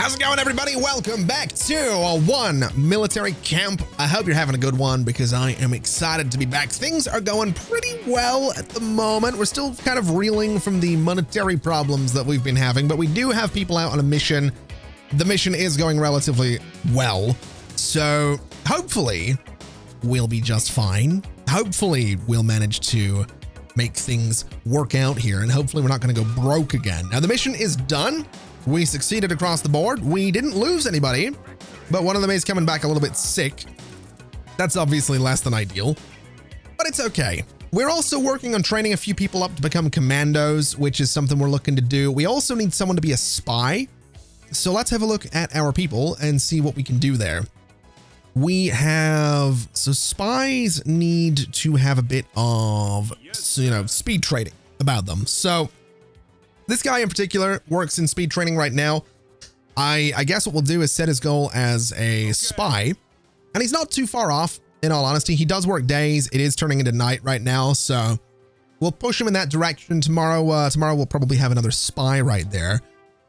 How's it going, everybody? Welcome back to One Military Camp. I hope you're having a good one because I am excited to be back. Things are going pretty well at the moment. We're still kind of reeling from the monetary problems that we've been having, but we do have people out on a mission. The mission is going relatively well, so hopefully we'll be just fine. Hopefully we'll manage to make things work out here, and hopefully we're not going to go broke again. Now, the mission is done. We succeeded across the board. We didn't lose anybody, but one of them is coming back a little bit sick. That's obviously less than ideal, but it's okay. We're also working on training a few people up to become commandos, which is something we're looking to do. We also need someone to be a spy. So let's have a look at our people and see what we can do there. We have, so spies need to have a bit of, speed training about them. So this guy in particular works in speed training right now. I guess what we'll do is set his goal as a spy, and he's not too far off, in all honesty. He does work days. It is turning into night right now, so we'll push him in that direction. Tomorrow we'll probably have another spy right there.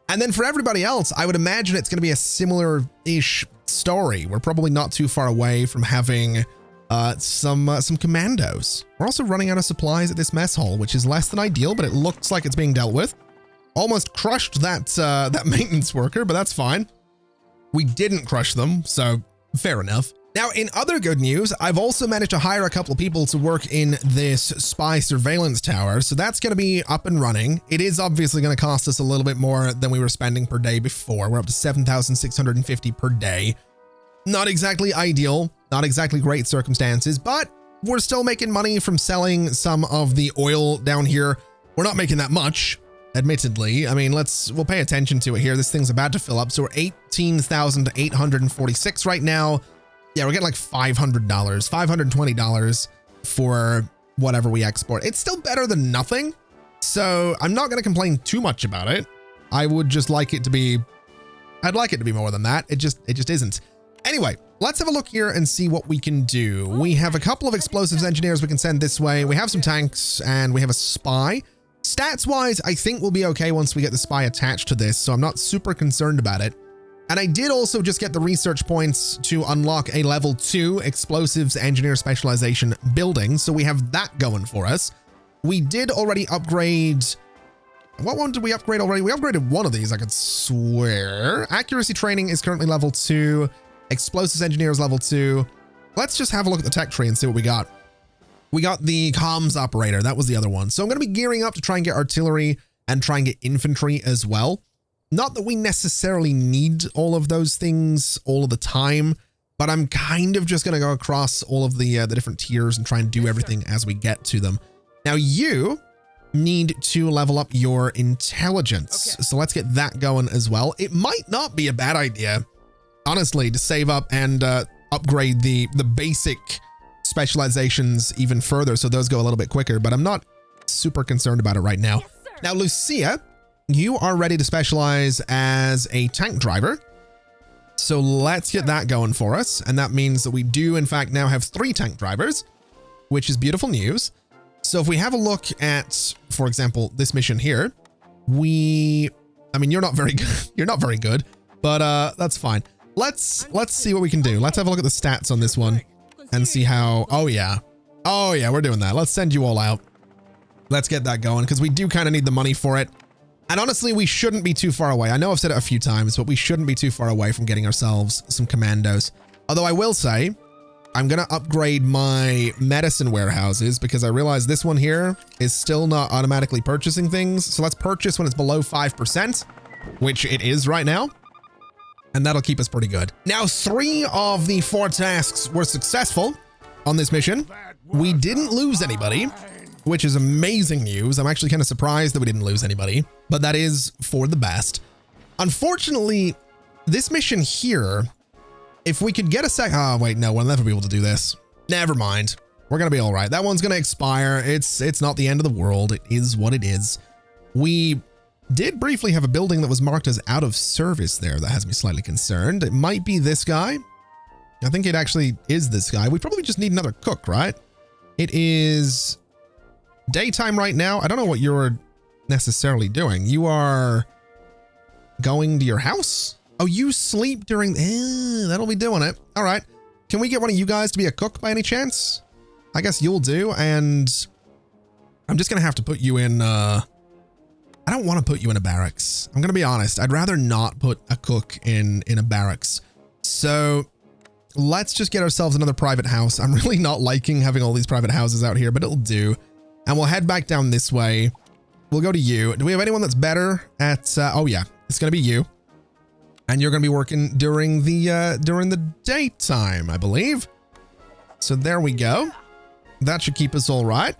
And then for everybody else, I would imagine it's going to be a similar-ish story. We're probably not too far away from having some commandos. We're also running out of supplies at this mess hall, which is less than ideal, but it looks like it's being dealt with. Almost crushed that maintenance worker, but that's fine. We didn't crush them, so fair enough. Now, in other good news, I've also managed to hire a couple of people to work in this spy surveillance tower, so that's going to be up and running. It is obviously going to cost us a little bit more than we were spending per day before. We're up to 7,650 per day. Not exactly ideal, not exactly great circumstances, but we're still making money from selling some of the oil down here. We're not making that much, admittedly. I mean, we'll pay attention to it here. This thing's about to fill up. So we're 18,846 right now. Yeah, we're getting like $500, $520 for whatever we export. It's still better than nothing. So I'm not going to complain too much about it. I would just like it to be, I'd like it to be more than that. It just isn't. Anyway, let's have a look here and see what we can do. We have a couple of explosives engineers we can send this way. We have some tanks and we have a spy. Stats wise, I think we'll be okay once we get the spy attached to this, so I'm not super concerned about it. And I did also just get the research points to unlock a level 2 explosives engineer specialization building, so we have that going for us. We did already upgrade. What one did we upgrade already? We upgraded one of these, I could swear. Accuracy training is currently level 2. Explosives engineer is level 2. Let's just have a look at the tech tree and see what we got. We got the comms operator. That was the other one. So I'm going to be gearing up to try and get artillery and try and get infantry as well. Not that we necessarily need all of those things all of the time, but I'm kind of just going to go across all of the different tiers and try and do everything as we get to them. Now you need to level up your intelligence. Okay. So let's get that going as well. It might not be a bad idea, honestly, to save up and upgrade the basic specializations even further, so those go a little bit quicker, but I'm not super concerned about it right now. Yes, now, Lucia, you are ready to specialize as a tank driver. So let's get that going for us. And that means that we do, in fact, now have 3 tank drivers, which is beautiful news. So if we have a look at, for example, this mission here, I mean, you're not very good. You're not very good, but that's fine. Let's see what we can do. Let's have a look at the stats on this one and see how, oh yeah, we're doing that. Let's send you all out. Let's get that going because we do kind of need the money for it. And honestly, we shouldn't be too far away. I know I've said it a few times, but we shouldn't be too far away from getting ourselves some commandos. Although I will say, I'm going to upgrade my medicine warehouses because I realize this one here is still not automatically purchasing things. So let's purchase when it's below 5%, which it is right now. And that'll keep us pretty good. Now, 3 of the 4 tasks were successful on this mission. We didn't lose anybody, which is amazing news. I'm actually kind of surprised that we didn't lose anybody, but that is for the best. Unfortunately, this mission here, if we could get a oh wait, no, we'll never be able to do this. Never mind. We're going to be all right. That one's going to expire. It's not the end of the world. It is what it is. We did briefly have a building that was marked as out of service there. That has me slightly concerned. It might be this guy. I think it actually is this guy. We probably just need another cook, right? It is daytime right now. I don't know what you're necessarily doing. You are going to your house? Oh, you sleep during, that'll be doing it. All right. Can we get one of you guys to be a cook by any chance? I guess you'll do. And I'm just going to have to put you in, I don't want to put you in a barracks. I'm going to be honest. I'd rather not put a cook in a barracks. So let's just get ourselves another private house. I'm really not liking having all these private houses out here, but it'll do. And we'll head back down this way. We'll go to you. Do we have anyone that's better at, oh yeah, it's going to be you. And you're going to be working during the daytime, I believe. So there we go. That should keep us all right.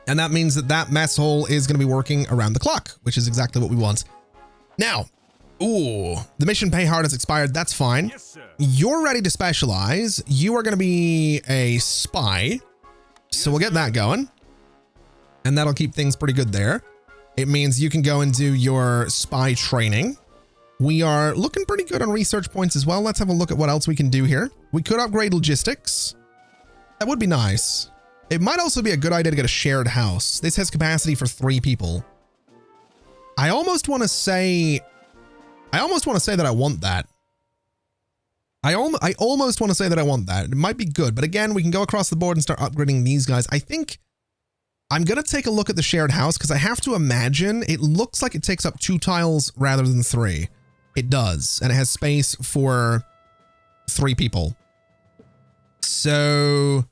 And that means that that mess hole is going to be working around the clock, which is exactly what we want. Now, ooh, the mission pay hard has expired. That's fine. Yes, you're ready to specialize. You are going to be a spy. So we'll get that going. And that'll keep things pretty good there. It means you can go and do your spy training. We are looking pretty good on research points as well. Let's have a look at what else we can do here. We could upgrade logistics. That would be nice. It might also be a good idea to get a shared house. This has capacity for 3 people. I almost want to say that I want that. I almost want to say that I want that. It might be good, but again, we can go across the board and start upgrading these guys. I think I'm going to take a look at the shared house because I have to imagine it looks like it takes up 2 tiles rather than 3. It does, and it has space for 3 people. So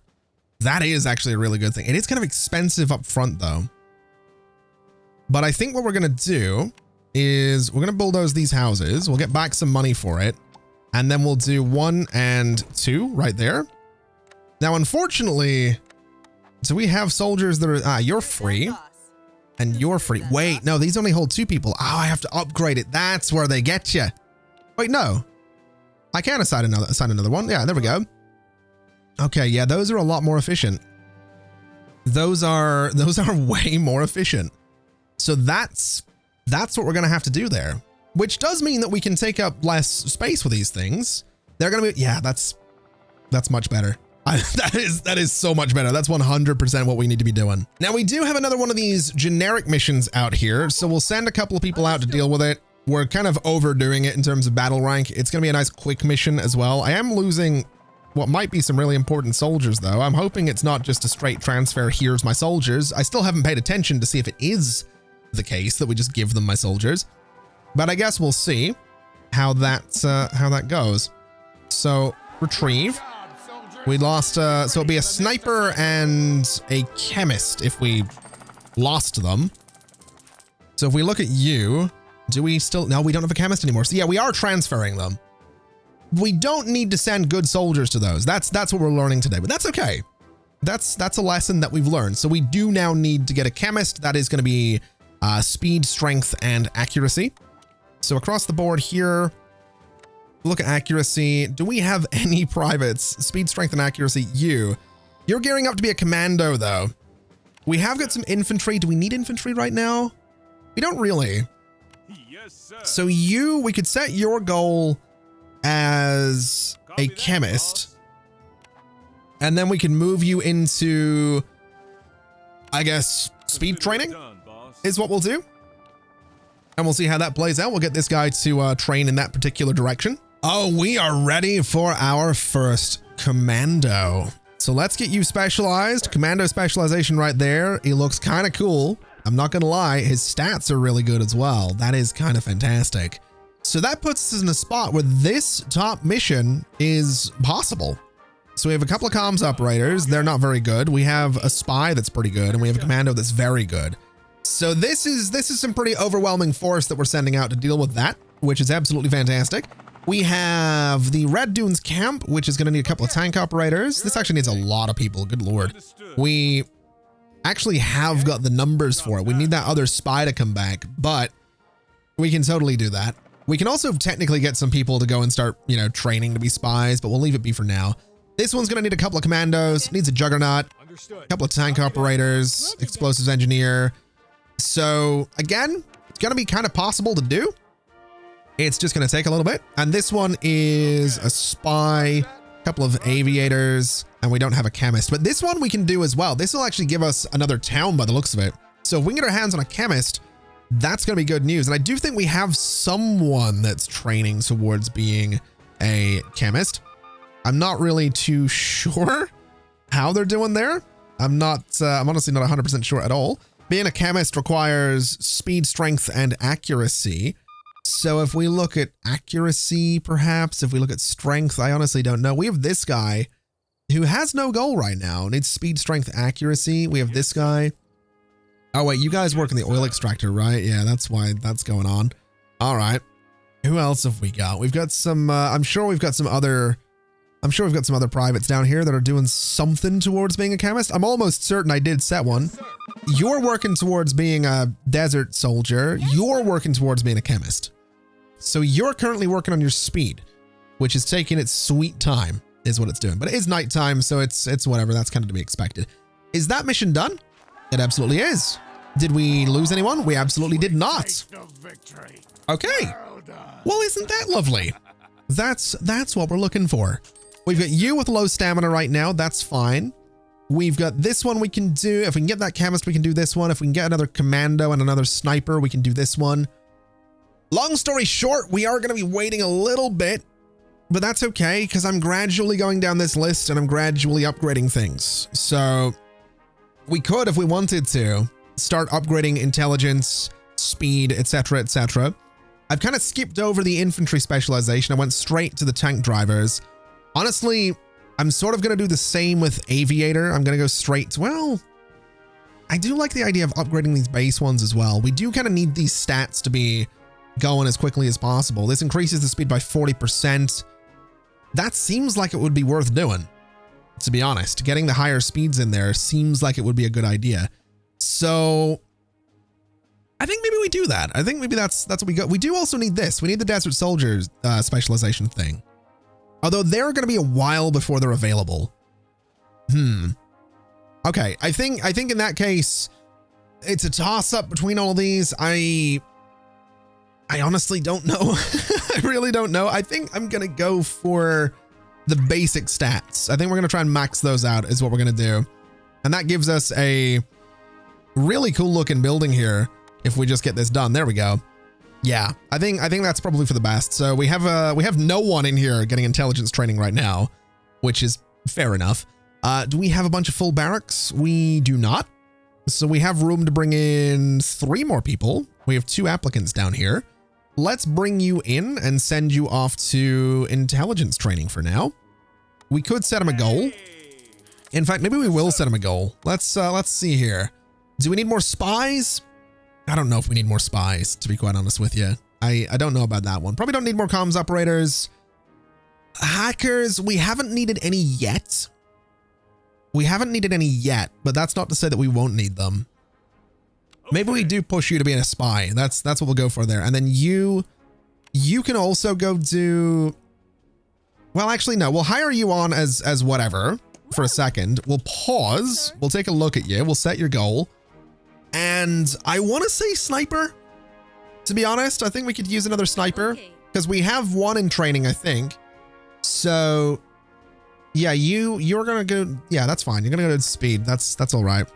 that is actually a really good thing. It is kind of expensive up front though. But I think what we're going to do is we're going to bulldoze these houses. We'll get back some money for it. And then we'll do 1 and 2 right there. Now, unfortunately, so we have soldiers that are, you're free and you're free. Wait, no, these only hold 2 people. Oh, I have to upgrade it. That's where they get you. Wait, no, I can assign another one. Yeah, there we go. Okay, yeah, those are a lot more efficient. Those are way more efficient. So that's what we're going to have to do there, which does mean that we can take up less space with these things. They're going to be, yeah, that's much better. That is so much better. That's 100% what we need to be doing. Now we do have another one of these generic missions out here. So we'll send a couple of people out to deal with it. We're kind of overdoing it in terms of battle rank. It's going to be a nice quick mission as well. I am losing what might be some really important soldiers though. I'm hoping it's not just a straight transfer. Here's my soldiers. I still haven't paid attention to see if it is the case that we just give them my soldiers, but I guess we'll see how that goes. So retrieve. We lost, so it'll be a sniper and a chemist if we lost them. So if we look at you, do we still, no, we don't have a chemist anymore. So yeah, we are transferring them. We don't need to send good soldiers to those. That's what we're learning today, but that's okay. That's a lesson that we've learned. So we do now need to get a chemist. That is going to be speed, strength, and accuracy. So across the board here, look at accuracy. Do we have any privates? Speed, strength, and accuracy. You're gearing up to be a commando though. We have got some infantry. Do we need infantry right now? We don't really. Yes, sir. So we could set your goal as a chemist, and then we can move you into, I guess, speed training is what we'll do. And we'll see how that plays out. We'll get this guy to train in that particular direction. Oh, we are ready for our first commando. So let's get you specialized. Commando specialization right there. He looks kind of cool. I'm not going to lie. His stats are really good as well. That is kind of fantastic. So that puts us in a spot where this top mission is possible. So we have a couple of comms operators. They're not very good. We have a spy that's pretty good, and we have a commando that's very good. So this is some pretty overwhelming force that we're sending out to deal with that, which is absolutely fantastic. We have the Red Dunes camp, which is going to need a couple of tank operators. This actually needs a lot of people. Good Lord. We actually have got the numbers for it. We need that other spy to come back, but we can totally do that. We can also technically get some people to go and start, training to be spies, but we'll leave it be for now. This one's going to need a couple of commandos, needs a juggernaut, a couple of tank operators, explosives engineer. So again, it's going to be kind of possible to do. It's just going to take a little bit. And this one is a spy, a couple of aviators, and we don't have a chemist, but this one we can do as well. This will actually give us another town by the looks of it. So if we can get our hands on a chemist, That's going to be good news. And I do think we have someone that's training towards being a chemist. I'm not really too sure how they're doing there. I'm honestly not 100% sure at all. Being a chemist requires speed, strength, and accuracy. So if we look at accuracy, perhaps, if we look at strength, I honestly don't know. We have this guy who has no goal right now. Needs speed, strength, accuracy. We have this guy. Oh, wait, you guys work in the oil extractor, right? Yeah, that's why that's going on. All right. Who else have we got? We've got some, I'm sure we've got some other privates down here that are doing something towards being a chemist. I'm almost certain I did set one. You're working towards being a desert soldier. You're working towards being a chemist. So you're currently working on your speed, which is taking its sweet time, is what it's doing. But it is nighttime, so it's whatever. That's kind of to be expected. Is that mission done? It absolutely is. Did we lose anyone? We absolutely did not. Okay. Well, isn't that lovely? That's what we're looking for. We've got you with low stamina right now. That's fine. We've got this one we can do. If we can get that chemist, we can do this one. If we can get another commando and another sniper, we can do this one. Long story short, we are going to be waiting a little bit, but that's okay because I'm gradually going down this list and I'm gradually upgrading things. So we could, if we wanted to, start upgrading intelligence, speed, etc., etc. I've kind of skipped over the infantry specialization. I went straight to the tank drivers. Honestly, I'm sort of going to do the same with aviator. I'm going to go straight to, well, I do like the idea of upgrading these base ones as well. We do kind of need these stats to be going as quickly as possible. This increases the speed by 40%. That seems like it would be worth doing, to be honest. Getting the higher speeds in there seems like it would be a good idea. So I think maybe we do that. I think maybe that's what we got. We do also need this. We need the desert soldiers specialization thing. Although they're going to be a while before they're available. Okay, I think in that case, it's a toss-up between all of these. I honestly don't know. I really don't know. I think I'm going to go for the basic stats. I think we're going to try and max those out is what we're going to do. And that gives us a really cool looking building here if we just get this done. There we go. Yeah, I think that's probably for the best. So we have no one in here getting intelligence training right now, which is fair enough. Do we have a bunch of full barracks? We do not. So we have room to bring in 3 more people. We have 2 applicants down here. Let's bring you in and send you off to intelligence training for now. We could set him a goal. In fact, maybe we will set him a goal. Let's see here. Do we need more spies? I don't know if we need more spies, to be quite honest with you. I don't know about that one. Probably don't need more comms operators. Hackers, we haven't needed any yet. We haven't needed any yet, but that's not to say that we won't need them. Maybe we do push you to be a spy. That's what we'll go for there. And then you can also go do, well, actually, no, we'll hire you on as whatever for a second. We'll pause. We'll take a look at you. We'll set your goal. And I want to say sniper, to be honest. I think we could use another sniper because we have one in training, I think. So yeah, you're going to go. Yeah, that's fine. You're going to go to speed. That's all right.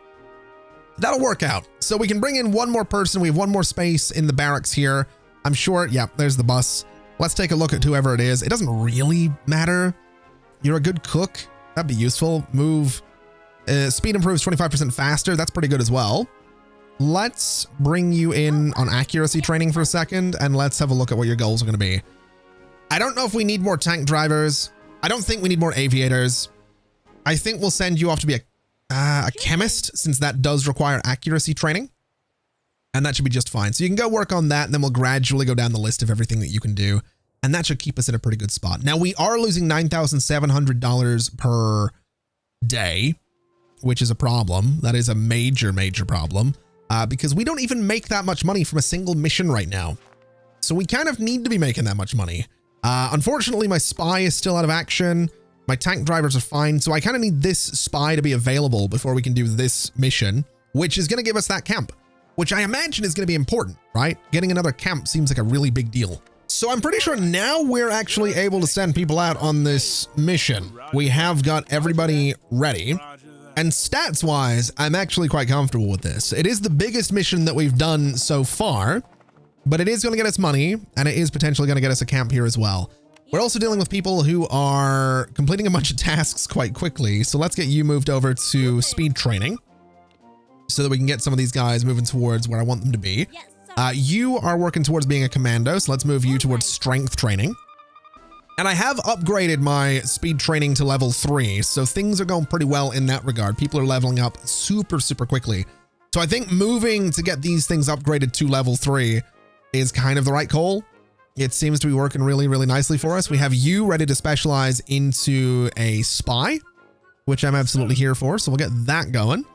That'll work out. So we can bring in one more person. We have one more space in the barracks here. I'm sure. Yeah, there's the bus. Let's take a look at whoever it is. It doesn't really matter. You're a good cook. That'd be useful. Move. Speed improves 25% faster. That's pretty good as well. Let's bring you in on accuracy training for a second, and let's have a look at what your goals are going to be. I don't know if we need more tank drivers. I don't think we need more aviators. I think we'll send you off to be a chemist, since that does require accuracy training. And that should be just fine. So you can go work on that, and then we'll gradually go down the list of everything that you can do. And that should keep us in a pretty good spot. Now, we are losing $9,700 per day, which is a problem. That is a major, major problem. Because we don't even make that much money from a single mission right now. So we kind of need to be making that much money. Unfortunately, my spy is still out of action. My tank drivers are fine. So I kind of need this spy to be available before we can do this mission, which is going to give us that camp, which I imagine is going to be important, right? Getting another camp seems like a really big deal. So I'm pretty sure now we're actually able to send people out on this mission. We have got everybody ready. And stats wise, I'm actually quite comfortable with this. It is the biggest mission that we've done so far, but it is going to get us money, and it is potentially going to get us a camp here as well. We're also dealing with people who are completing a bunch of tasks quite quickly. So let's get you moved over to speed training so that we can get some of these guys moving towards where I want them to be. You are working towards being a commando, so let's move you towards strength training. And I have upgraded my speed training to level 3, so things are going pretty well in that regard. People are leveling up super, super quickly. So I think moving to get these things upgraded to level 3 is kind of the right call. It seems to be working really, really nicely for us. We have you ready to specialize into a spy, which I'm absolutely here for, so we'll get that going.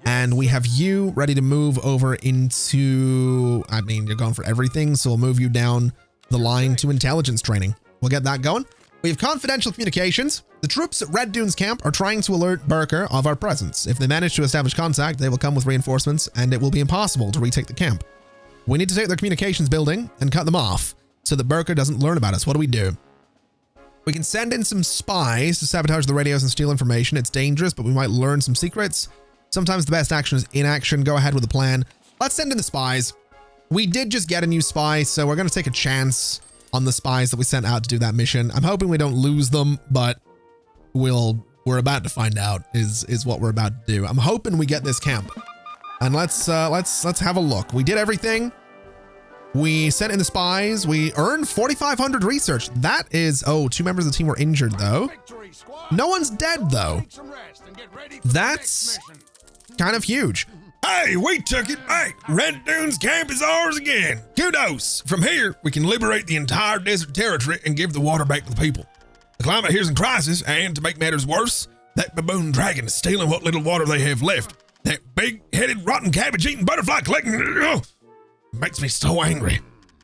And we have you ready to move over into, I mean, you're going for everything, so we'll move you down the line to intelligence training. We'll get that going. We have confidential communications. The troops at Red Dunes camp are trying to alert Burker of our presence. If they manage to establish contact, they will come with reinforcements, and it will be impossible to retake the camp. We need to take their communications building and cut them off so that Burker doesn't learn about us. What do we do? We can send in some spies to sabotage the radios and steal information. It's dangerous, but we might learn some secrets. Sometimes the best action is inaction. Go ahead with the plan. Let's send in the spies. We did just get a new spy, so we're going to take a chance on the spies that we sent out to do that mission. I'm hoping we don't lose them, but we're about to find out is what we're about to do. I'm hoping we get this camp. And let's have a look. We did everything. We sent in the spies. We earned 4,500 research. That is, oh, 2 members of the team were injured though. No one's dead though. That's kind of huge. Hey, we took it back. Red Dunes camp is ours again. Kudos. From here, we can liberate the entire desert territory and give the water back to the people. The climate here's in crisis, and to make matters worse, that baboon dragon is stealing what little water they have left. That big-headed, rotten, cabbage-eating butterfly collecting makes me so angry.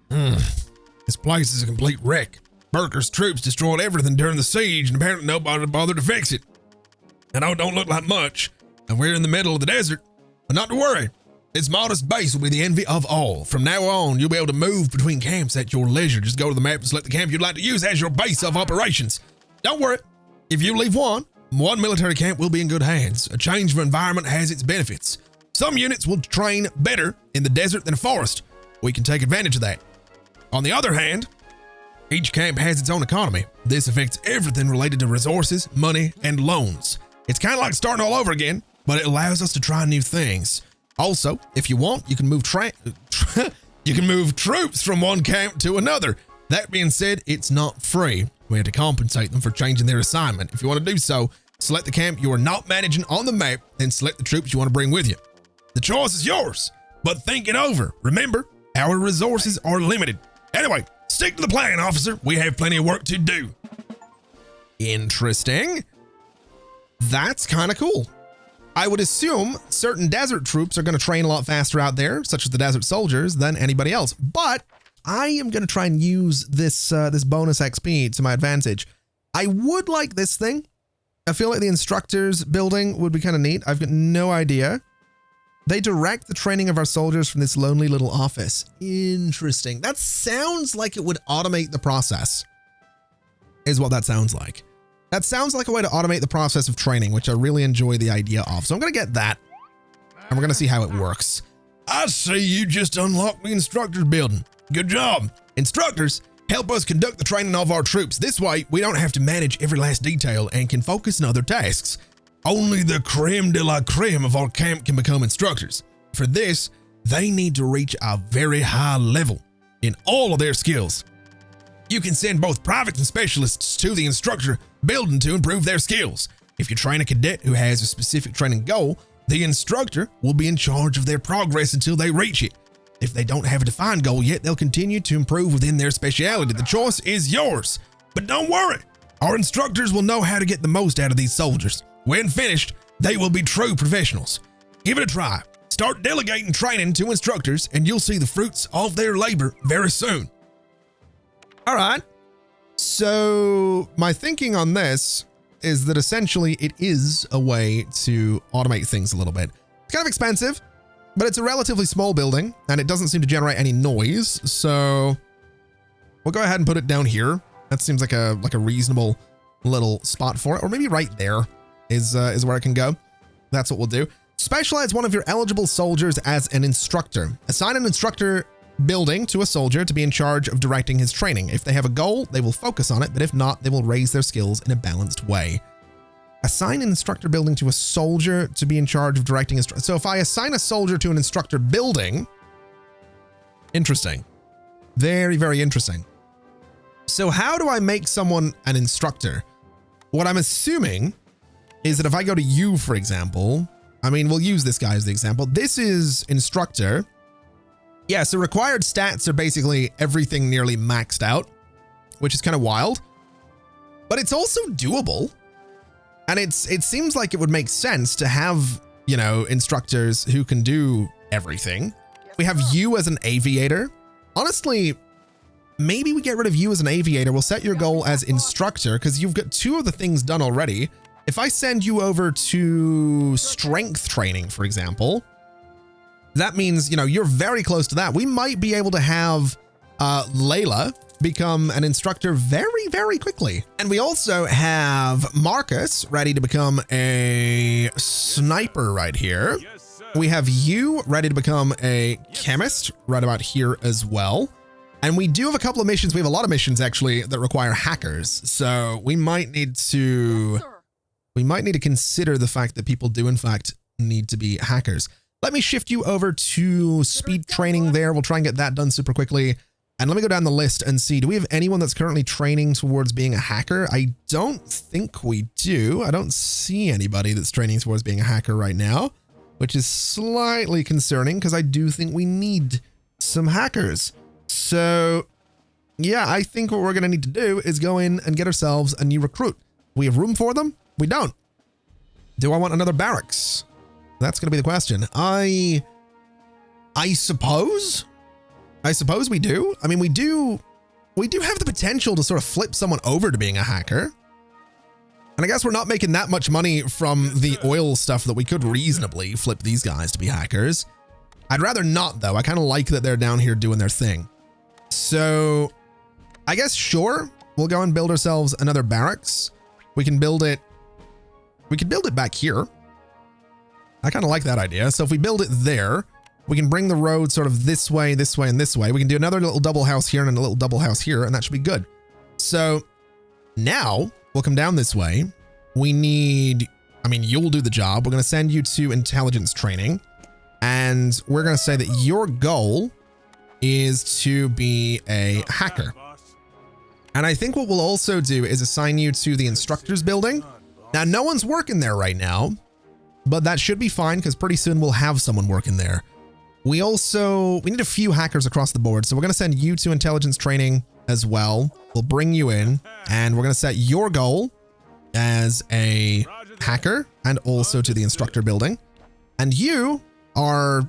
This place is a complete wreck. Burker's troops destroyed everything during the siege, and apparently nobody bothered to fix it. I know it don't look like much, and we're in the middle of the desert. But not to worry, its modest base will be the envy of all. From now on, you'll be able to move between camps at your leisure. Just go to the map and select the camp you'd like to use as your base of operations. Don't worry, if you leave one military camp will be in good hands. A change of environment has its benefits. Some units will train better in the desert than a forest. We can take advantage of that. On the other hand, each camp has its own economy. This affects everything related to resources, money, and loans. It's kind of like starting all over again, but it allows us to try new things. Also, if you want, you can move troops from one camp to another. That being said, it's not free. We have to compensate them for changing their assignment. If you want to do so, select the camp you are not managing on the map, then select the troops you want to bring with you. The choice is yours, but think it over. Remember, our resources are limited. Anyway, stick to the plan, officer. We have plenty of work to do. Interesting. That's kind of cool. I would assume certain desert troops are going to train a lot faster out there, such as the desert soldiers, than anybody else. But I am going to try and use this bonus XP to my advantage. I would like this thing. I feel like the instructor's building would be kind of neat. I've got no idea. They direct the training of our soldiers from this lonely little office. Interesting. That sounds like it would automate the process, is what that sounds like. That sounds like a way to automate the process of training, which I really enjoy the idea of. So I'm going to get that, and we're going to see how it works. I see you just unlocked the instructor's building. Good job. Instructors help us conduct the training of our troops. This way, we don't have to manage every last detail and can focus on other tasks. Only the creme de la creme of our camp can become instructors. For this, they need to reach a very high level in all of their skills. You can send both privates and specialists to the instructor building to improve their skills. If you train a cadet who has a specific training goal, the instructor will be in charge of their progress until they reach it. If they don't have a defined goal yet, they'll continue to improve within their specialty. The choice is yours. But don't worry, our instructors will know how to get the most out of these soldiers. When finished, they will be true professionals. Give it a try. Start delegating training to instructors, and you'll see the fruits of their labor very soon. All right. So my thinking on this is that essentially it is a way to automate things a little bit. It's kind of expensive, but it's a relatively small building and it doesn't seem to generate any noise. So we'll go ahead and put it down here. That seems like a reasonable little spot for it, or maybe right there is where I can go. That's what we'll do. Specialize one of your eligible soldiers as an instructor. Assign an instructor building to a soldier to be in charge of directing his training. If they have a goal, they will focus on it, but if not, they will raise their skills in a balanced way. Assign an instructor building to a soldier to be in charge of directing his... So if I assign a soldier to an instructor building... Interesting. Very, very interesting. So how do I make someone an instructor? What I'm assuming is that if I go to you, for example... I mean, we'll use this guy as the example. This is instructor. Yeah, so required stats are basically everything nearly maxed out, which is kind of wild. But it's also doable. And it seems like it would make sense to have, you know, instructors who can do everything. We have you as an aviator. Honestly, maybe we get rid of you as an aviator. We'll set your goal as instructor because you've got 2 of the things done already. If I send you over to strength training, for example, that means, you know, you're very close to that. We might be able to have Layla become an instructor very, very quickly. And we also have Marcus ready to become a sniper right here. We have you ready to become a chemist right about here as well. And we do have a couple of missions. We have a lot of missions actually that require hackers. So we might need to... We might need to consider the fact that people do, in fact, need to be hackers. Let me shift you over to speed training there. We'll try and get that done super quickly. And let me go down the list and see, do we have anyone that's currently training towards being a hacker? I don't think we do. I don't see anybody that's training towards being a hacker right now, which is slightly concerning because I do think we need some hackers. So, yeah, I think what we're going to need to do is go in and get ourselves a new recruit. We have room for them? We don't. Do I want another barracks? That's going to be the question. I suppose we do. I mean, we do have the potential to sort of flip someone over to being a hacker. And I guess we're not making that much money from the oil stuff that we could reasonably flip these guys to be hackers. I'd rather not, though. I kind of like that they're down here doing their thing. So I guess, sure, we'll go and build ourselves another barracks. We can build it. We could build it back here. I kind of like that idea. So if we build it there, we can bring the road sort of this way, and this way. We can do another little double house here and a little double house here, and that should be good. So now we'll come down this way. We need, I mean, you'll do the job. We're going to send you to intelligence training, and we're going to say that your goal is to be a hacker. And I think what we'll also do is assign you to the instructor's building. Now, no one's working there right now, but that should be fine because pretty soon we'll have someone working there. We need a few hackers across the board. So we're going to send you to intelligence training as well. We'll bring you in and we're going to set your goal as a hacker and also to the instructor building. And you are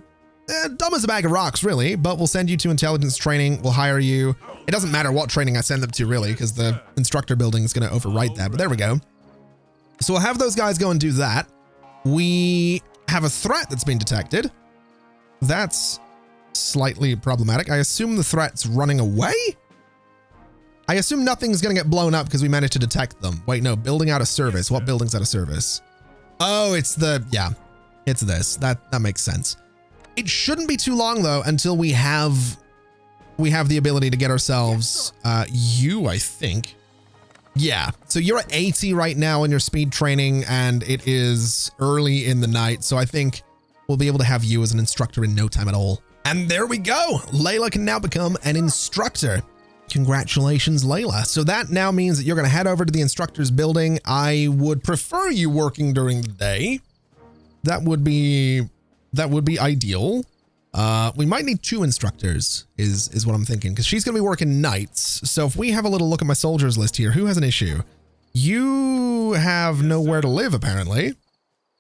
dumb as a bag of rocks, really, but we'll send you to intelligence training. We'll hire you. It doesn't matter what training I send them to, really, because the instructor building is going to overwrite that. But there we go. So we'll have those guys go and do that. We have a threat that's been detected. That's slightly problematic. I assume the threat's running away. I assume nothing's going to get blown up because we managed to detect them. Wait, no, building out of service. What building's out of service? Oh, it's it's this. That makes sense. It shouldn't be too long though until we have the ability to get ourselves you, I think. Yeah, so you're at 80 right now in your speed training and it is early in the night. So I think we'll be able to have you as an instructor in no time at all. And there we go. Layla can now become an instructor. Congratulations, Layla. So that now means that you're going to head over to the instructor's building. I would prefer you working during the day. That would be ideal. We might need 2 instructors is what I'm thinking, because she's going to be working nights. So if we have a little look at my soldiers list here, who has an issue? You have nowhere to live, apparently.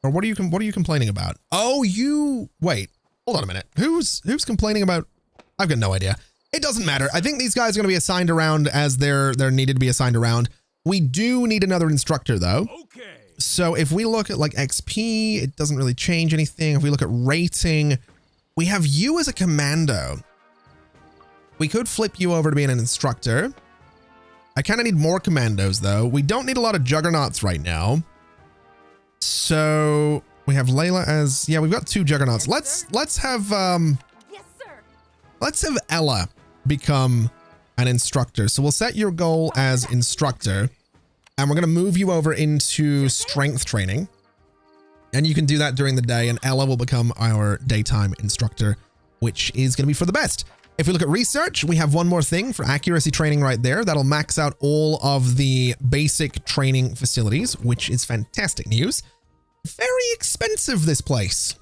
Or what are you complaining about? Oh, wait, hold on a minute. Who's complaining about? I've got no idea. It doesn't matter. I think these guys are going to be assigned around as they're needed to be assigned around. We do need another instructor though. Okay. So if we look at like XP, it doesn't really change anything. If we look at rating, we have you as a commando. We could flip you over to being an instructor. I kind of need more commandos though. We don't need a lot of juggernauts right now. So We have Layla as, yeah, we've got 2 juggernauts. Let's have Yes, sir. let's have Ella become an instructor. So we'll set your goal as instructor, and we're going to move you over into strength training. And you can do that during the day, and Ella will become our daytime instructor, which is going to be for the best. If we look at research, we have one more thing for accuracy training right there. That'll max out all of the basic training facilities, which is fantastic news. Very expensive, this place.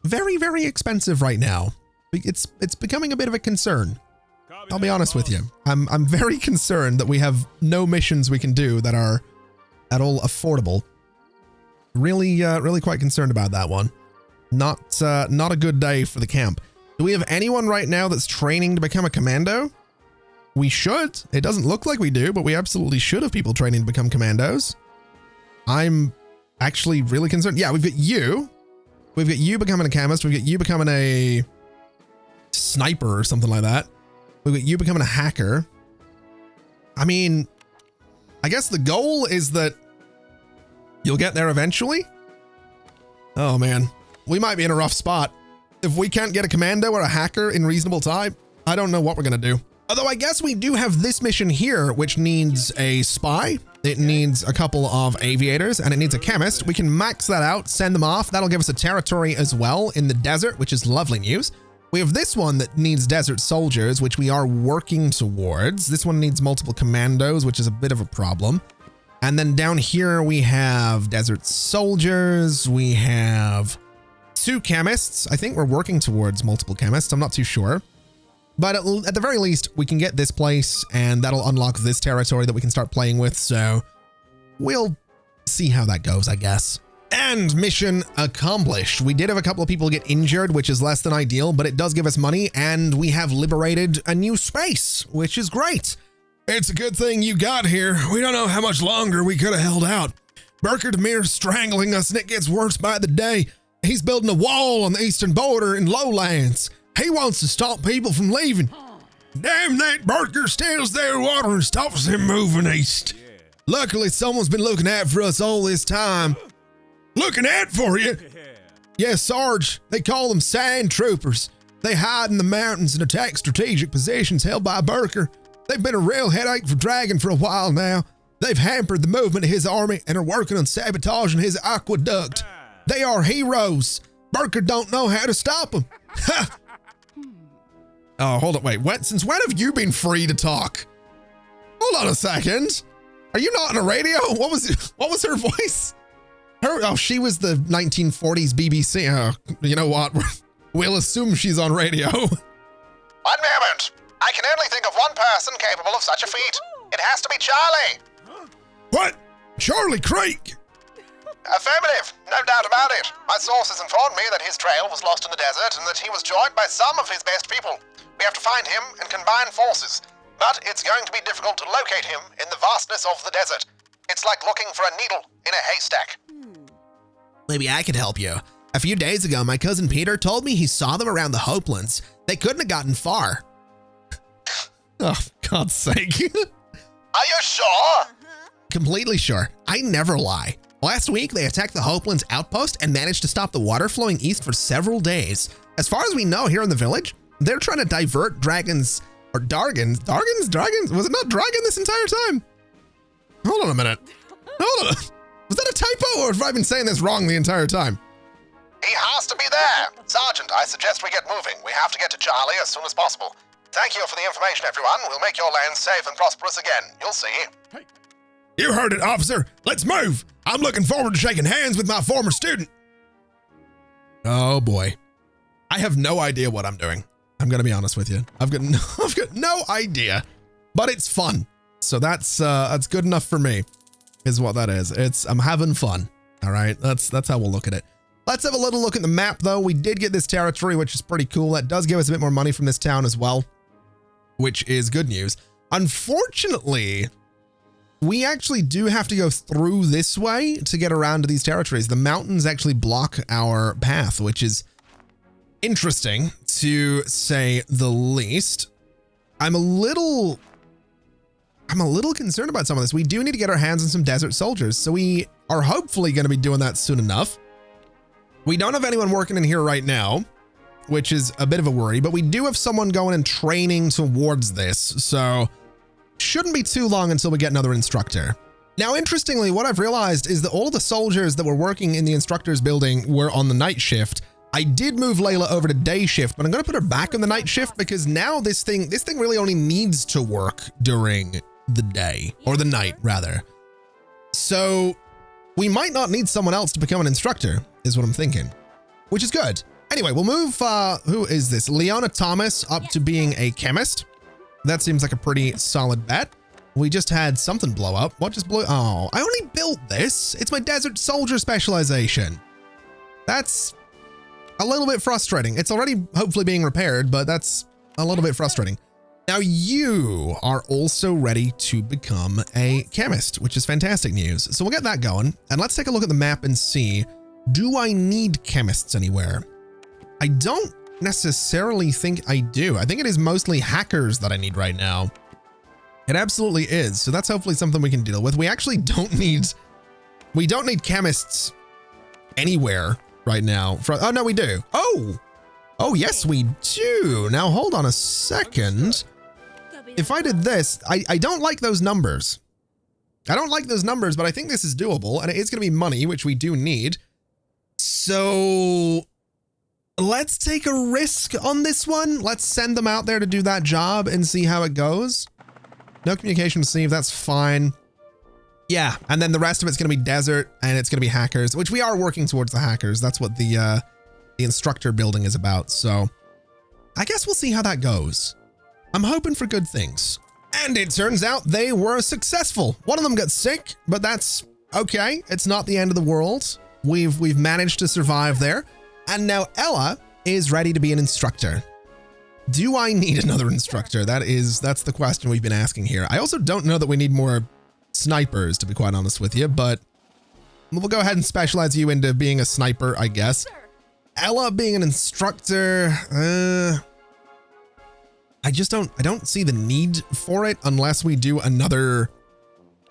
Very, very expensive right now. It's becoming a bit of a concern. I'll be honest with you. I'm very concerned that we have no missions we can do that are at all affordable. Really quite concerned about that one. Not a good day for the camp. Do we have anyone right now that's training to become a commando? We should. It doesn't look like we do, but we absolutely should have people training to become commandos. I'm actually really concerned. Yeah, we've got you. We've got you becoming a chemist. We've got you becoming a sniper or something like that. We've got you becoming a hacker. I mean, I guess the goal is that you'll get there eventually. Oh man, we might be in a rough spot. If we can't get a commando or a hacker in reasonable time, I don't know what we're gonna do. Although I guess we do have this mission here, which needs a spy. It needs a couple of aviators, and it needs a chemist. We can max that out, send them off. That'll give us a territory as well in the desert, which is lovely news. We have this one that needs desert soldiers, which we are working towards. This one needs multiple commandos, which is a bit of a problem. And then down here we have desert soldiers. We have 2 chemists. I think we're working towards multiple chemists. I'm not too sure. But at the very least, we can get this place, and that'll unlock this territory that we can start playing with. So we'll see how that goes, I guess. And mission accomplished. We did have a couple of people get injured, which is less than ideal, but it does give us money, and we have liberated a new space, which is great. It's a good thing you got here. We don't know how much longer we could have held out. Burker Demir's strangling us, and it gets worse by the day. He's building a wall on the eastern border in lowlands. He wants to stop people from leaving. Damn, that Burker steals their water and stops them moving east. Luckily, someone's been looking out for us all this time. Looking out for you? Yes, Sarge. They call them sand troopers. They hide in the mountains and attack strategic positions held by Burker. They've been a real headache for Dragon for a while now. They've hampered the movement of his army and are working on sabotaging his aqueduct. They are heroes. Burker don't know how to stop them. Ha! Oh, hold on. Wait, since when have you been free to talk? Hold on a second. Are you not on a radio? What was her voice? She was the 1940s BBC. You know what? We'll assume she's on radio. 1 moment. I can only think of one person capable of such a feat. It has to be Charlie. What? Charlie Creek? Affirmative. No doubt about it. My sources informed me that his trail was lost in the desert and that he was joined by some of his best people. We have to find him and combine forces. But it's going to be difficult to locate him in the vastness of the desert. It's like looking for a needle in a haystack. Maybe I could help you. A few days ago, my cousin Peter told me he saw them around the Hopelands. They couldn't have gotten far. Oh, for God's sake. Are you sure? Completely sure. I never lie. Last week, they attacked the Hopelands outpost and managed to stop the water flowing east for several days. As far as we know here in the village, they're trying to divert dragons, or Dargans. Dragons? Was it not dragon this entire time? Hold on a minute. Hold on. Was that a typo, or have I been saying this wrong the entire time? He has to be there. Sergeant, I suggest we get moving. We have to get to Charlie as soon as possible. Thank you for the information, everyone. We'll make your land safe and prosperous again. You'll see. Hey. You heard it, officer. Let's move. I'm looking forward to shaking hands with my former student. Oh boy. I have no idea what I'm doing. I'm going to be honest with you. I've got no idea, but it's fun. So that's good enough for me, is what that is. I'm having fun. All right. That's how we'll look at it. Let's have a little look at the map though. We did get this territory, which is pretty cool. That does give us a bit more money from this town as well, which is good news. Unfortunately, we actually do have to go through this way to get around to these territories. The mountains actually block our path, which is interesting to say the least. I'm a little concerned about some of this. We do need to get our hands on some desert soldiers, so we are hopefully going to be doing that soon enough. We don't have anyone working in here right now, which is a bit of a worry, but we do have someone going and training towards this. So shouldn't be too long until we get another instructor. Now, interestingly, what I've realized is that all of the soldiers that were working in the instructor's building were on the night shift. I did move Layla over to day shift, but I'm going to put her back on the night shift because now this thing really only needs to work during the day, or the night rather. So we might not need someone else to become an instructor is what I'm thinking, which is good. Anyway, we'll move, who is this? Leona Thomas up to being a chemist. That seems like a pretty solid bet. We just had something blow up. What just blew? Oh, I only built this. It's my desert soldier specialization. That's a little bit frustrating. It's already hopefully being repaired, but that's a little bit frustrating. Now you are also ready to become a chemist, which is fantastic news. So we'll get that going and let's take a look at the map and see, do I need chemists anywhere? I don't necessarily think I do. I think it is mostly hackers that I need right now. It absolutely is. So that's hopefully something we can deal with. We actually don't need chemists anywhere right now. Oh, no, we do. Oh, yes, we do. Now, hold on a second. If I did this, I don't like those numbers. I don't like those numbers, but I think this is doable and it is going to be money, which we do need. So let's take a risk on this one. Let's send them out there to do that job and see how it goes. No communication received. That's fine. Yeah. And then the rest of it's going to be desert and it's going to be hackers, which we are working towards the hackers. That's what the instructor building is about. So I guess we'll see how that goes. I'm hoping for good things. And it turns out they were successful. One of them got sick, but that's okay. It's not the end of the world. We've managed to survive there. And now Ella is ready to be an instructor. Do I need another instructor? That's the question we've been asking here. I also don't know that we need more snipers, to be quite honest with you, but we'll go ahead and specialize you into being a sniper, I guess. Ella being an instructor, I don't see the need for it unless we do another,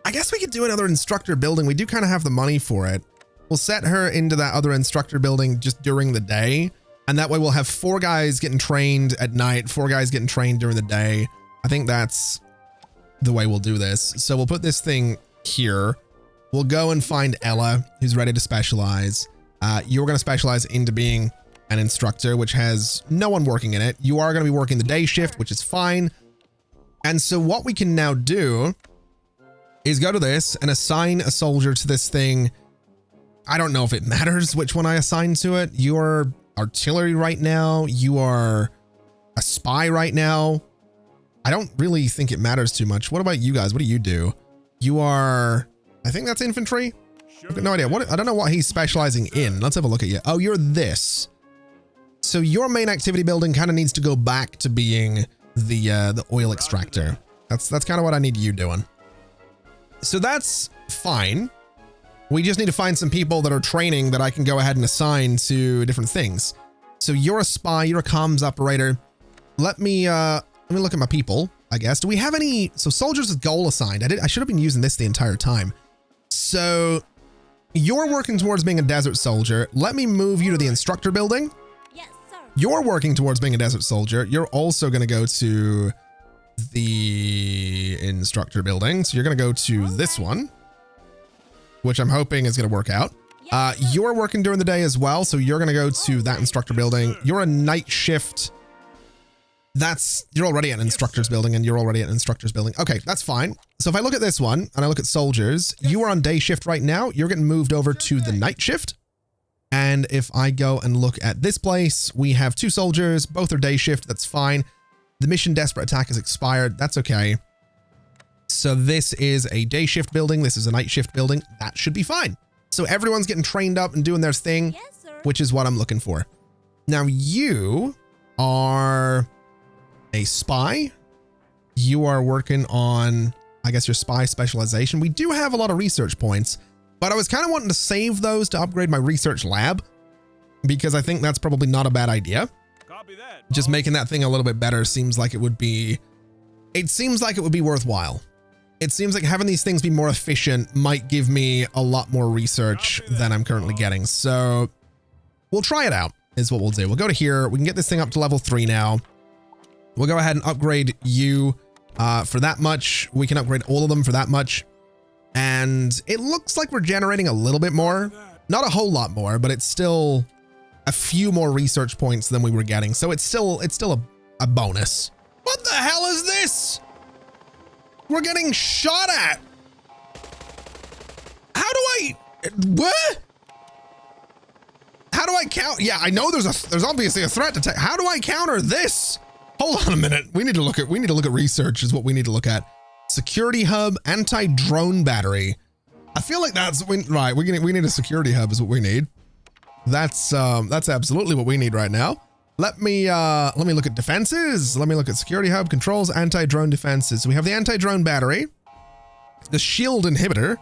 I guess we could do another instructor building. We do kind of have the money for it. We'll set her into that other instructor building just during the day. And that way we'll have 4 guys getting trained at night, 4 guys getting trained during the day. I think that's the way we'll do this. So we'll put this thing here. We'll go and find Ella, who's ready to specialize. You're going to specialize into being an instructor, which has no one working in it. You are going to be working the day shift, which is fine. And so what we can now do is go to this and assign a soldier to this thing. I don't know if it matters which one I assign to it. You're artillery right now. You are a spy right now. I don't really think it matters too much. What about you guys? What do you do? You are, I think that's infantry. I've got no idea. I don't know what he's specializing in. Let's have a look at you. Oh, you're this. So your main activity building kind of needs to go back to being the oil extractor. That's kind of what I need you doing. So that's fine. We just need to find some people that are training that I can go ahead and assign to different things. So you're a spy, you're a comms operator. Let me look at my people, I guess. Do we have any? So soldiers with goal assigned. I should have been using this the entire time. So you're working towards being a desert soldier. Let me move you to the instructor building. Yes, sir. You're working towards being a desert soldier. You're also going to go to the instructor building. So you're going to go to this one, which I'm hoping is going to work out. You're working during the day as well. So you're going to go to that instructor building. You're a night shift. You're already at an instructor's building and you're already at an instructor's building. Okay, that's fine. So if I look at this one and I look at soldiers, you are on day shift right now. You're getting moved over to the night shift. And if I go and look at this place, we have 2 soldiers, both are day shift. That's fine. The mission desperate attack has expired. That's okay. So this is a day shift building. This is a night shift building. That should be fine. So everyone's getting trained up and doing their thing, Yes, sir. which is what I'm looking for. Now you are a spy. You are working on, I guess, your spy specialization. We do have a lot of research points, but I was kind of wanting to save those to upgrade my research lab because I think that's probably not a bad idea. Copy that. Just making that thing a little bit better seems like it would be worthwhile. It seems like having these things be more efficient might give me a lot more research than I'm currently getting. So we'll try it out is what we'll do. We'll go to here. We can get this thing up to level 3 now. We'll go ahead and upgrade you for that much. We can upgrade all of them for that much. And it looks like we're generating a little bit more. Not a whole lot more, but it's still a few more research points than we were getting. So it's still a bonus. What the hell is this? We're getting shot at. How do I, what? How do I count? Yeah, I know there's obviously a threat to take. How do I counter this? Hold on a minute. We need to look at research is what we need to look at. Security hub, anti-drone battery. I feel like that's right. We need a security hub is what we need. That's absolutely what we need right now. Let me look at defenses. Let me look at security hub, controls, anti-drone defenses. So we have the anti-drone battery, the shield inhibitor,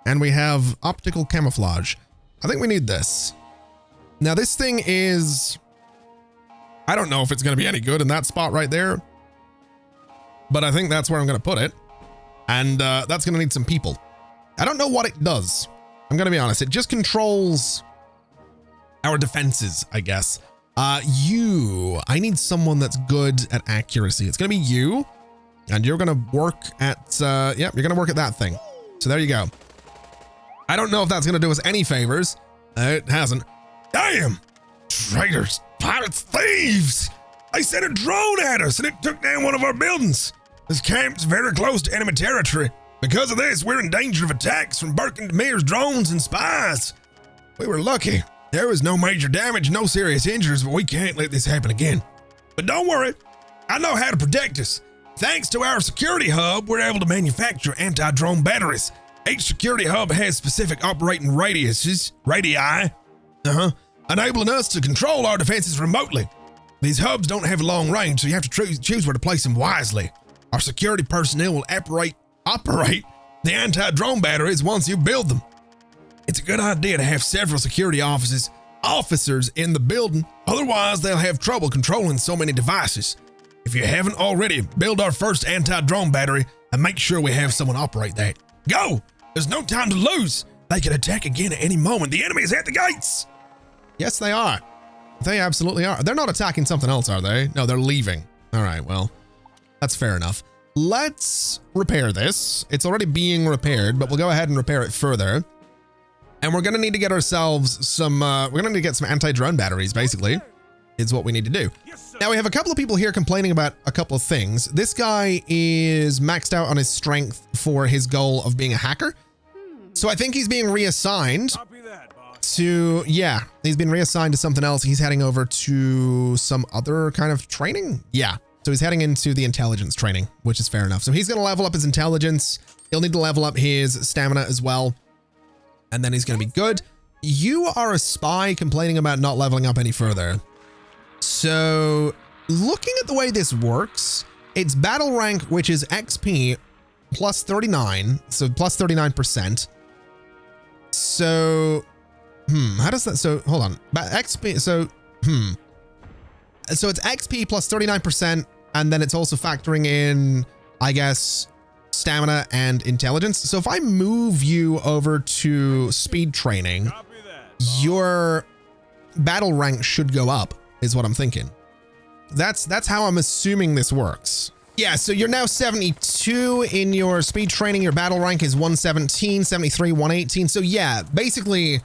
and we have optical camouflage. I think we need this. Now this thing is, I don't know if it's going to be any good in that spot right there, but I think that's where I'm going to put it. And that's going to need some people. I don't know what it does. I'm going to be honest. It just controls our defenses, I guess. I need someone that's good at accuracy. It's going to be you, and you're going to work at, you're going to work at that thing. So there you go. I don't know if that's going to do us any favors. It hasn't. Damn! Traitors, pirates, thieves! They sent a drone at us and it took down one of our buildings. This camp's very close to enemy territory. Because of this, we're in danger of attacks from Birkenmeer's drones and spies. We were lucky. There was no major damage, no serious injuries, but we can't let this happen again. But don't worry, I know how to protect us. Thanks to our security hub, we're able to manufacture anti-drone batteries. Each security hub has specific operating radii, enabling us to control our defenses remotely. These hubs don't have a long range, so you have to choose where to place them wisely. Our security personnel will operate the anti-drone batteries once you build them. It's a good idea to have several security officers in the building, otherwise they'll have trouble controlling so many devices. If you haven't already, build our first anti-drone battery and make sure we have someone operate that. Go! There's no time to lose. They can attack again at any moment. The enemy is at the gates. Yes, they are. They absolutely are. They're not attacking something else, are they? No, they're leaving. All right, well, that's fair enough. Let's repair this. It's already being repaired, but we'll go ahead and repair it further. And we're going to need to get ourselves some, we're going to need to get some anti-drone batteries, basically, is what we need to do. Now, we have a couple of people here complaining about a couple of things. This guy is maxed out on his strength for his goal of being a hacker. So I think he's being reassigned to, yeah, he's been reassigned to something else. He's heading over to some other kind of training. Yeah. So he's heading into the intelligence training, which is fair enough. So he's going to level up his intelligence. He'll need to level up his stamina as well. And then he's going to be good. You are a spy complaining about not leveling up any further. So looking at the way this works, it's battle rank, which is XP plus 39. So plus 39%. So, how does that, so hold on, XP, so, so it's XP plus 39%. And then it's also factoring in, I guess, stamina and intelligence. So if I move you over to speed training, your battle rank should go up, is what I'm thinking. That's how I'm assuming this works. Yeah, so you're now 72 in your speed training. Your battle rank is 117, 73, 118. So yeah, basically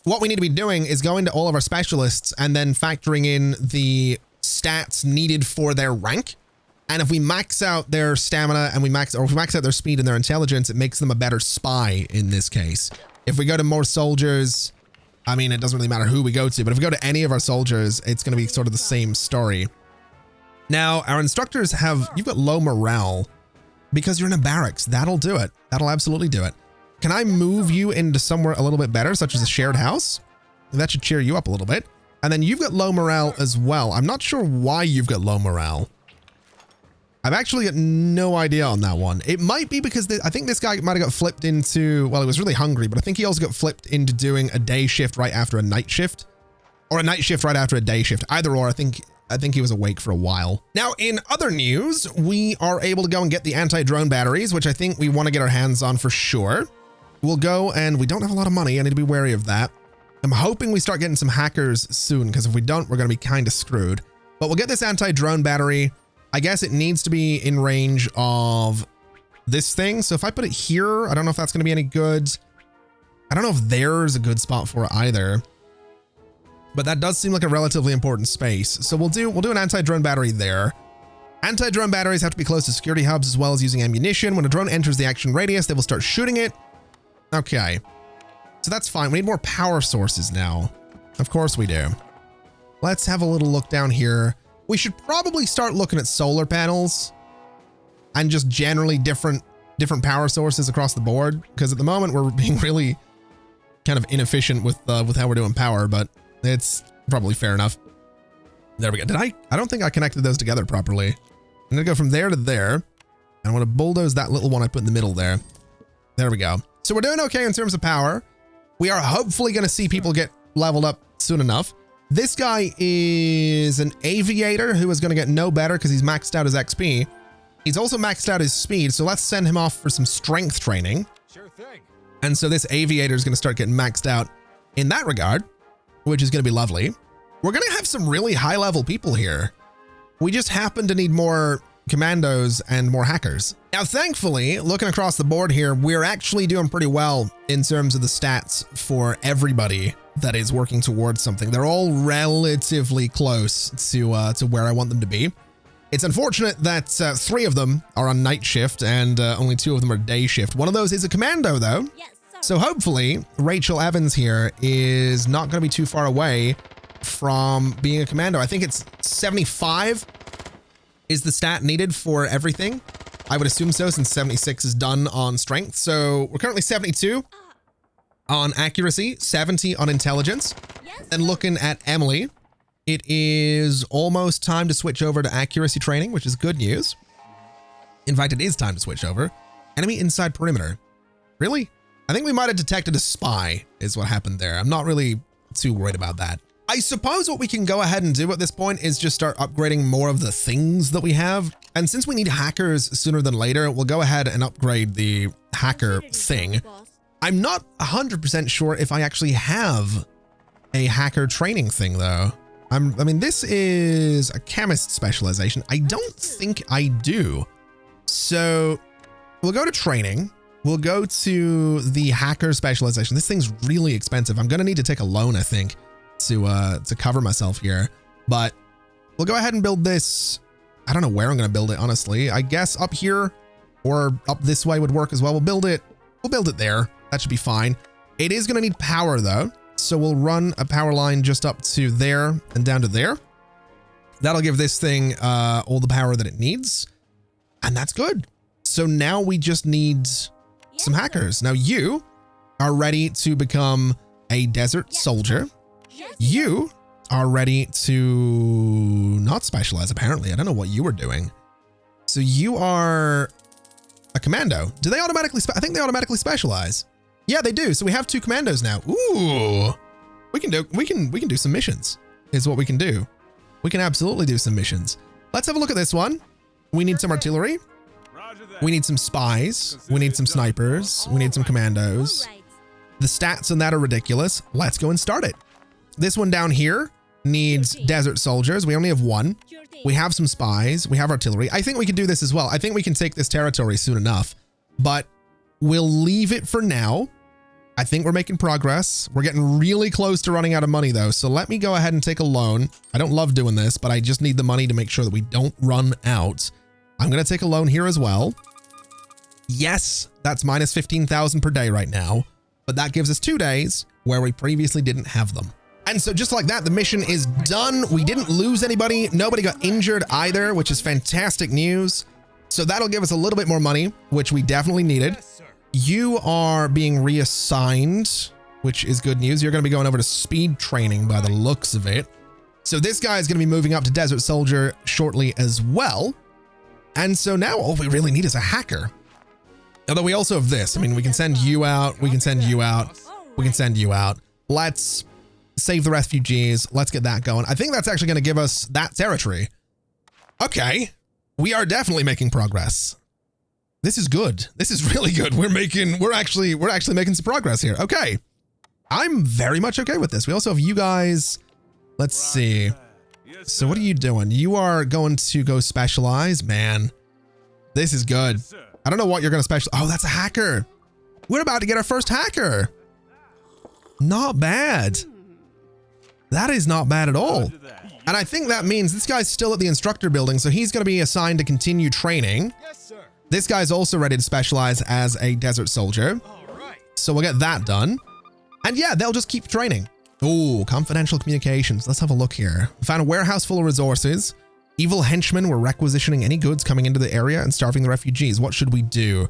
what we need to be doing is going to all of our specialists and then factoring in the stats needed for their rank. And if we max out their stamina and if we max out their speed and their intelligence, it makes them a better spy in this case. If we go to more soldiers, I mean, it doesn't really matter who we go to, but if we go to any of our soldiers, it's going to be sort of the same story. Now, our instructors you've got low morale because you're in a barracks. That'll do it. That'll absolutely do it. Can I move you into somewhere a little bit better, such as a shared house? That should cheer you up a little bit. And then you've got low morale as well. I'm not sure why you've got low morale. I've actually got no idea on that one. It might be because I think this guy might have got flipped into, well, he was really hungry, but I think he also got flipped into doing a day shift right after a night shift, or a night shift right after a day shift. Either or, I think he was awake for a while. Now, in other news, we are able to go and get the anti-drone batteries, which I think we want to get our hands on for sure. We'll go and we don't have a lot of money. I need to be wary of that. I'm hoping we start getting some hackers soon, because if we don't, we're going to be kind of screwed. But we'll get this anti-drone battery. I guess it needs to be in range of this thing. So if I put it here, I don't know if that's going to be any good. I don't know if there's a good spot for it either. But that does seem like a relatively important space. So we'll do an anti-drone battery there. Anti-drone batteries have to be close to security hubs as well as using ammunition. When a drone enters the action radius, they will start shooting it. Okay. So that's fine. We need more power sources now. Of course we do. Let's have a little look down here. We should probably start looking at solar panels and just generally different power sources across the board, because at the moment we're being really kind of inefficient with how we're doing power, but it's probably fair enough. There we go. I don't think I connected those together properly. I'm gonna go from there to there. And I'm gonna bulldoze that little one I put in the middle there. There we go. So we're doing okay in terms of power. We are hopefully gonna see people get leveled up soon enough. This guy is an aviator who is gonna get no better because he's maxed out his XP. He's also maxed out his speed, so let's send him off for some strength training. Sure thing. And so this aviator is gonna start getting maxed out in that regard, which is gonna be lovely. We're gonna have some really high level people here. We just happen to need more commandos and more hackers. Now, thankfully, looking across the board here, we're actually doing pretty well in terms of the stats for everybody that is working towards something. They're all relatively close to where I want them to be. It's unfortunate that 3 of them are on night shift and only 2 of them are day shift. One of those is a commando though. Yes, sir. So hopefully Rachel Evans here is not going to be too far away from being a commando. I think it's 75 is the stat needed for everything. I would assume so, since 76 is done on strength. So we're currently 72 on accuracy, 70 on intelligence. Yes, And looking at Emily, it is almost time to switch over to accuracy training, which is good news. In fact, it is time to switch over. Enemy inside perimeter. Really? I think we might have detected a spy is what happened there. I'm not really too worried about that. I suppose what we can go ahead and do at this point is just start upgrading more of the things that we have. And since we need hackers sooner than later, we'll go ahead and upgrade the hacker thing. boss. I'm not 100% sure if I actually have a hacker training thing though. I mean, this is a chemist specialization. I don't think I do. So we'll go to training. We'll go to the hacker specialization. This thing's really expensive. I'm going to need to take a loan, I think, to cover myself here, but we'll go ahead and build this. I don't know where I'm going to build it, honestly. I guess up here or up this way would work as well. We'll build it there. That should be fine. It is going to need power though. So we'll run a power line just up to there and down to there. That'll give this thing all the power that it needs. And that's good. So now we just need some hackers. Now you are ready to become a desert soldier. Yes, You are ready to not specialize, apparently. I don't know what you were doing. So you are a commando. Do they automatically, I think they automatically specialize. Yeah, they do. So we have 2 commandos now. Ooh, we can do some missions is what we can do. We can absolutely do some missions. Let's have a look at this one. We need some artillery. Roger that. We need some spies. We need some snipers. We need some commandos. all right. The stats on that are ridiculous. Let's go and start it. This one down here needs desert soldiers. We only have 1. Sure thing. We have some spies. We have artillery. I think we can do this as well. I think we can take this territory soon enough, but we'll leave it for now. I think we're making progress. We're getting really close to running out of money though. So let me go ahead and take a loan. I don't love doing this, but I just need the money to make sure that we don't run out. I'm going to take a loan here as well. Yes, that's minus 15,000 per day right now, but that gives us 2 days where we previously didn't have them. And so just like that, the mission is done. We didn't lose anybody. Nobody got injured either, which is fantastic news. So that'll give us a little bit more money, which we definitely needed. Yes, sir. You are being reassigned, which is good news. You're going to be going over to speed training by the looks of it. So this guy is going to be moving up to Desert Soldier shortly as well. And so now all we really need is a hacker. Although we also have this. I mean, we can send you out. We can send you out. We can send you out. Let's save the refugees. Let's get that going. I think that's actually going to give us that territory. Okay. We are definitely making progress. This is good. This is really good. We're actually making some progress here. Okay. I'm very much okay with this. We also have you guys. Let's see. So what are you doing? You are going to go specialize, man. This is good. I don't know what you're going to specialize. Oh, that's a hacker. We're about to get our first hacker. Not bad. That is not bad at all. And I think that means this guy's still at the instructor building, so he's going to be assigned to continue training. This guy's also ready to specialize as a desert soldier. So we'll get that done. And yeah, they'll just keep training. Oh, confidential communications. Let's have a look here. We found a warehouse full of resources. Evil henchmen were requisitioning any goods coming into the area and starving the refugees. What should we do?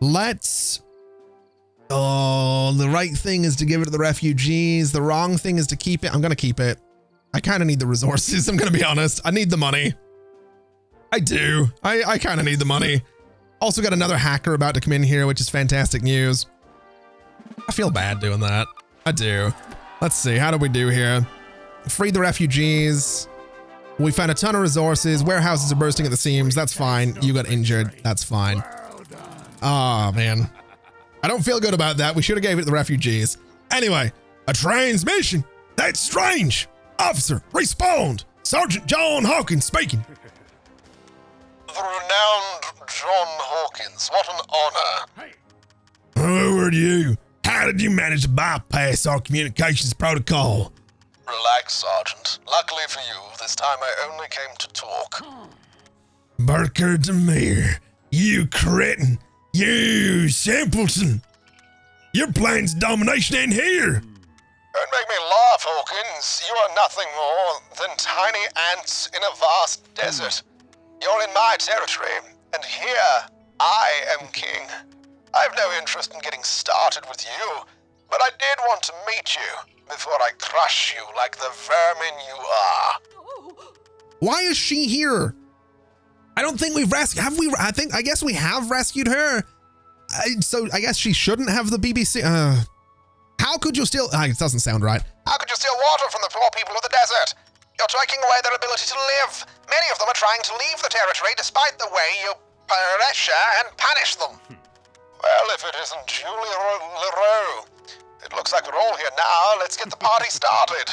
Let's... Oh, the right thing is to give it to the refugees. The wrong thing is to keep it. I'm going to keep it. I kind of need the resources. I'm going to be honest. I need the money. I do. I kind of need the money. Also got another hacker about to come in here, which is fantastic news. I feel bad doing that. I do. Let's see. How do we do here? Freed the refugees. We found a ton of resources. Warehouses are bursting at the seams. That's fine. You got injured. That's fine. Oh, man. I don't feel good about that. We should have gave it to the refugees. Anyway, a transmission. That's strange. Officer, respond. Sergeant John Hawkins speaking. The renowned John Hawkins. What an honor. Who are you? How did you manage to bypass our communications protocol? Relax, Sergeant. Luckily for you, this time I only came to talk. Barker Demir, you cretin, you simpleton. Your plan's domination in here. Don't make me laugh, Hawkins. You are nothing more than tiny ants in a vast desert. You're in my territory, and here I am king. I have no interest in getting started with you, but I did want to meet you before I crush you like the vermin you are. Why is she here? I don't think we've rescued. Have we? I guess we have rescued her. So I guess she shouldn't have the BBC. How could you steal? It doesn't sound right. How could you steal water from the poor people of the desert? You're taking away their ability to live. Many of them are trying to leave the territory despite the way you pressure and punish them. Well, if it isn't Julie Leroux. It looks like we're all here now. Let's get the party started.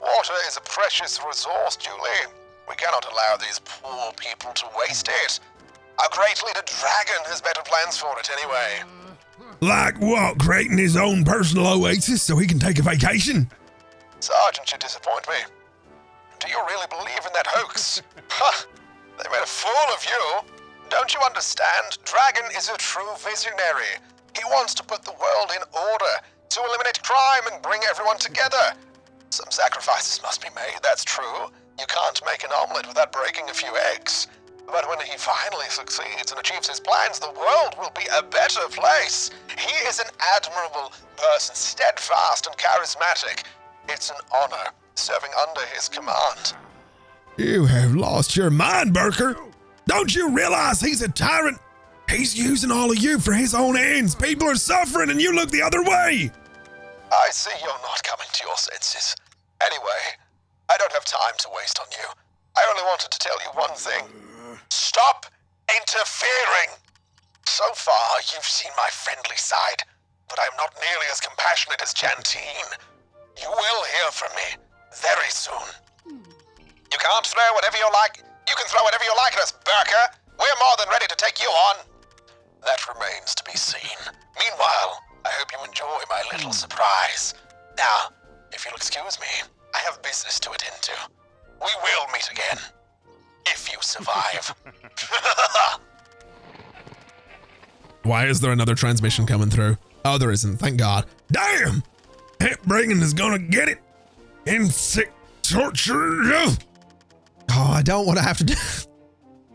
Water is a precious resource, Julie. We cannot allow these poor people to waste it. Our great leader Dragon has better plans for it anyway. Like what? Creating his own personal oasis so he can take a vacation? Sergeant, you disappoint me. Do you really believe in that hoax? They made a fool of you. Don't you understand? Dragon is a true visionary. He wants to put the world in order, to eliminate crime and bring everyone together. Some sacrifices must be made, that's true. You can't make an omelet without breaking a few eggs. But when he finally succeeds and achieves his plans, the world will be a better place. He is an admirable person, steadfast and charismatic. It's an honor serving under his command. You have lost your mind, Barker. Don't you realize he's a tyrant? He's using all of you for his own ends. People are suffering and you look the other way. I see you're not coming to your senses. Anyway, I don't have time to waste on you. I only wanted to tell you one thing. Stop interfering! So far, you've seen my friendly side, but I'm not nearly as compassionate as Jantine. You will hear from me very soon. You can't throw whatever you like. You can throw whatever you like at us, Barker. We're more than ready to take you on. That remains to be seen. Meanwhile, I hope you enjoy my little surprise. Now, if you'll excuse me, I have business to attend to. We will meet again. If you survive. Why is there another transmission coming through? Oh, there isn't. Thank God. Damn! Brigham is gonna get it. Insect torture. Oh, I don't want to have to do.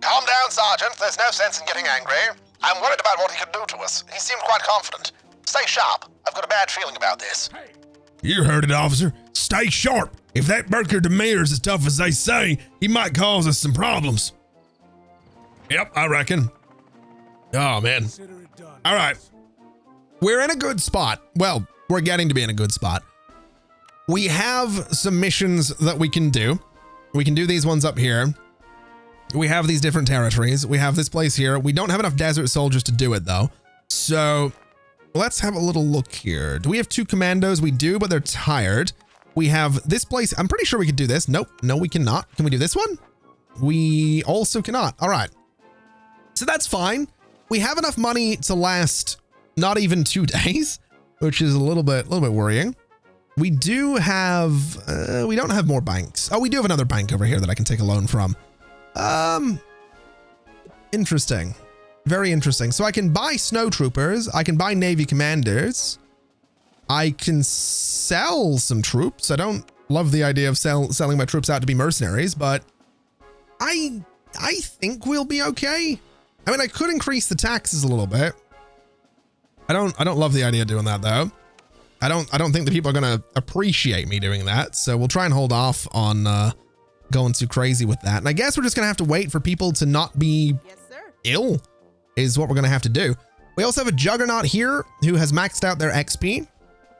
Calm down, Sergeant. There's no sense in getting angry. I'm worried about what he could do to us. He seemed quite confident. Stay sharp. I've got a bad feeling about this. You heard it, officer. Stay sharp. If that Barker Demir is as tough as they say, he might cause us some problems. Yep, I reckon. Oh, man. All right. We're in a good spot. Well, we're getting to be in a good spot. We have some missions that we can do. We can do these ones up here. We have these different territories. We have this place here. We don't have enough desert soldiers to do it, though. So let's have a little look here. Do we have 2 commandos? We do, but they're tired. We have this place. I'm pretty sure we could do this. Nope. No, we cannot. Can we do this one? We also cannot. All right. So that's fine. We have enough money to last not even 2 days, which is a little bit worrying. We do have, we don't have more banks. Oh, we do have another bank over here that I can take a loan from. Interesting. Very interesting. So I can buy snow troopers. I can buy Navy commanders. I can sell some troops. I don't love the idea of selling my troops out to be mercenaries, but I think we'll be okay. I mean, I could increase the taxes a little bit. I don't love the idea of doing that though. I don't think that people are going to appreciate me doing that. So we'll try and hold off on going too crazy with that. And I guess we're just going to have to wait for people to not be ill is what we're going to have to do. We also have a Juggernaut here who has maxed out their XP.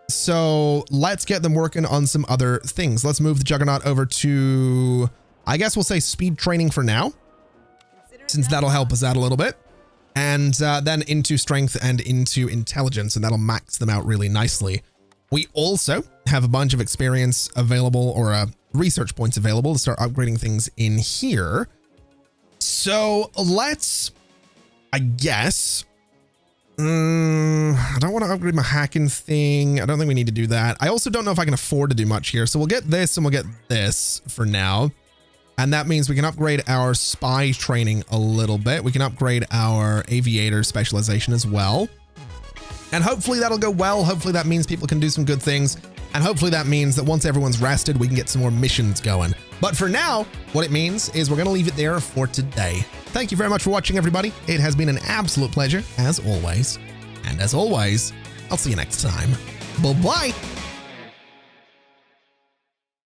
So let's get them working on some other things. Let's move the Juggernaut over to, I guess we'll say speed training for now, since that'll help us out a little bit. And then into strength and into intelligence, and that'll max them out really nicely. We also have a bunch of experience available, or research points available to start upgrading things in here. So let's, I guess, I don't want to upgrade my hacking thing. I don't think we need to do that. I also don't know if I can afford to do much here. So we'll get this and we'll get this for now. And that means we can upgrade our spy training a little bit. We can upgrade our aviator specialization as well. And hopefully that'll go well. Hopefully that means people can do some good things. And hopefully that means that once everyone's rested, we can get some more missions going. But for now, what it means is we're going to leave it there for today. Thank you very much for watching, everybody. It has been an absolute pleasure, as always. And as always, I'll see you next time. Bye-bye.